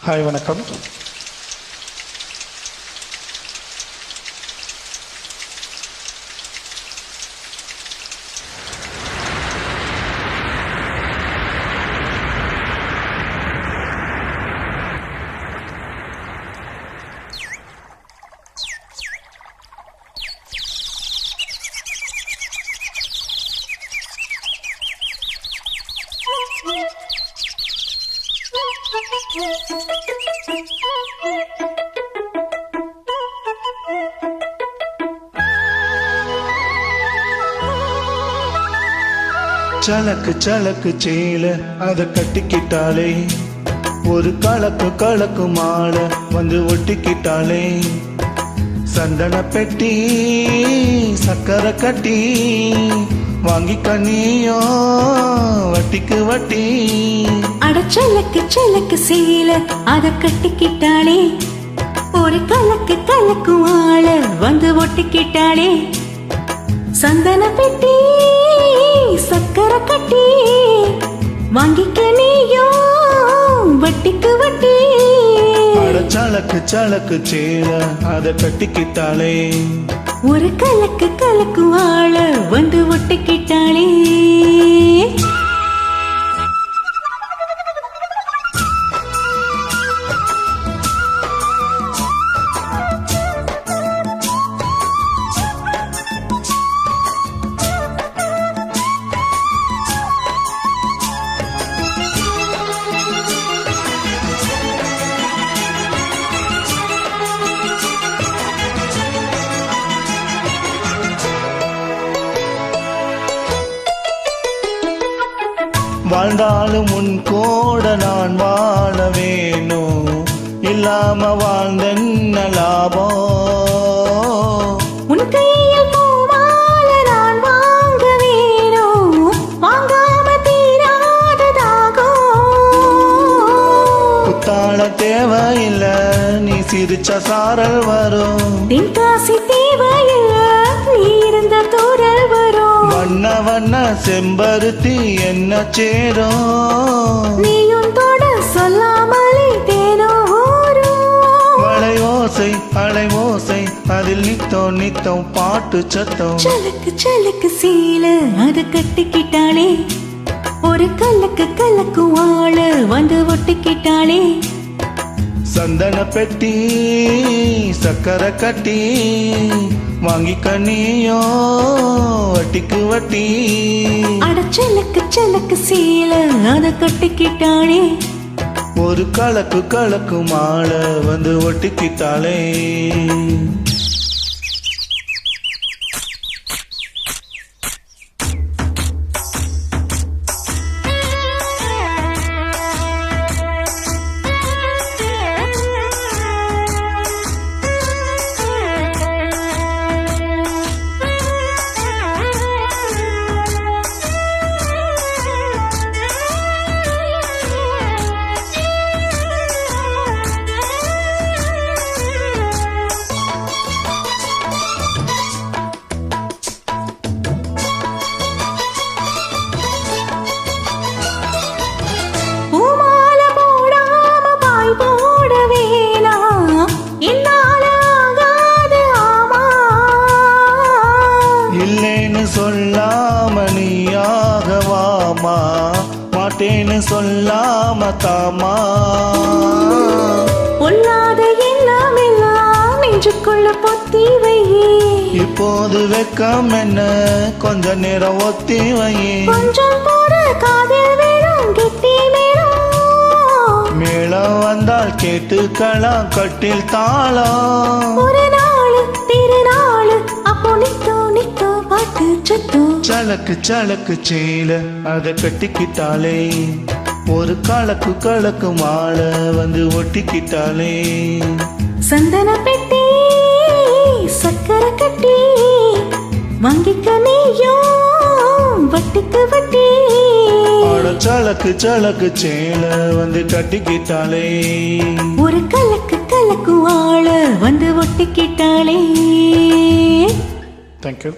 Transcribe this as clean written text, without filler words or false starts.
Hi வணக்கம். சலக்கு சலக்கு சேல அத கட்டிக்கிட்டாலே, ஒரு கலக்கு கலக்கு மாலை வந்து ஒட்டிக்கிட்டாலே, சந்தன பெட்டி சக்கரை கட்டி வாங்கி கண்ணியோ வட்டிக்கு வட்டி. அட சலக்கு சலக்கு சேல அத கட்டிக்கிட்டாலே, ஒரு கலக்கு கலக்கு மாலை வந்து ஒட்டிக்கிட்டாலே, சந்தன பெட்டி சக்கரை கட்டி வாங்கிக்க நீயோ வட்டிக்கு வட்டி. அட சலக்கு சலக்கு சேல அத கட்டிக்கிட்டாலே, ஒரு கலக்கு கலக்கு வாழ வந்து ஒட்டிக்கிட்டாலே. வாழ்ந்தாலும் உன் கூட நான் வாழ வேணும், இல்லாம வாழ்ந்தென்ன லாபம். உன் கையில் பூமால நான் வாங்க வேணும், வாங்காம தீராததாகும். புத்தாள தேவையில்லை, நீ சிரிச்ச சாரல் வரும். தென்காசி தேவையில்லை, நீ இருந்த தூரல் வரும். வண்ண வண்ண செம்பருத்தி என்ன சேரும், நீயும் தொட சொல்லாமலே தேனோ ஊரும். வளை ஓசை அலை ஓசை அதில் நித்தம் நித்தம் பாட்டு சத்தம். சலக்கு சலக்கு சீல அது கட்டிக்கிட்டாலே, ஒரு கலக்கு கலக்கு வாழ வந்து ஒட்டிக்கிட்டாலே, சந்தன பெட்டி சக்கரை கட்டி வாங்கி கண்ணியோ வட்டிக்கு வட்டி. அட சலக்கு சலக்கு சீல அத கட்டிக்கிட்டாலே, ஒரு கலக்கு கலக்கு மாலை வந்து ஒட்டிக்கிட்டாலே. இல்லைன்னு சொல்லாம நீயாகவாமா, மாட்டேன்னு சொல்லாம தாமா. பொல்லாத எல்லாம் எல்லாம் நெஞ்சுக்குள்ள பொத்தி வை. இப்போது வெக்கம் என்ன கொஞ்ச நேரம் ஒத்தி வை. கொஞ்சம் போற காதல் வேணும் கெட்டி வேணும். மேளம் வந்தால் கேட்டுக்கலாம் கட்டில் தாளம். ஒரு நாள் திருநாள் அப்போ நித்தோ நித்தோ பாட்டு சத்தோ. சலக்கு சலக்கு சேல அத கட்டிக்கிட்டாலே, ஒரு கலக்கு கலக்கு மாலை வந்து ஒட்டிக்கிட்டாலே, சந்தன பெட்டி சக்கரை கட்டி வாங்கிக்க நீயோ வட்டிக்கு வட்டி. அட சலக்கு சலக்கு சேல வந்து கட்டிக்கிட்டாலே, ஒரு கலக்கு கலக்கு வாழ வந்து ஒட்டிக்கிட்டாலே. தேங்க்யூ.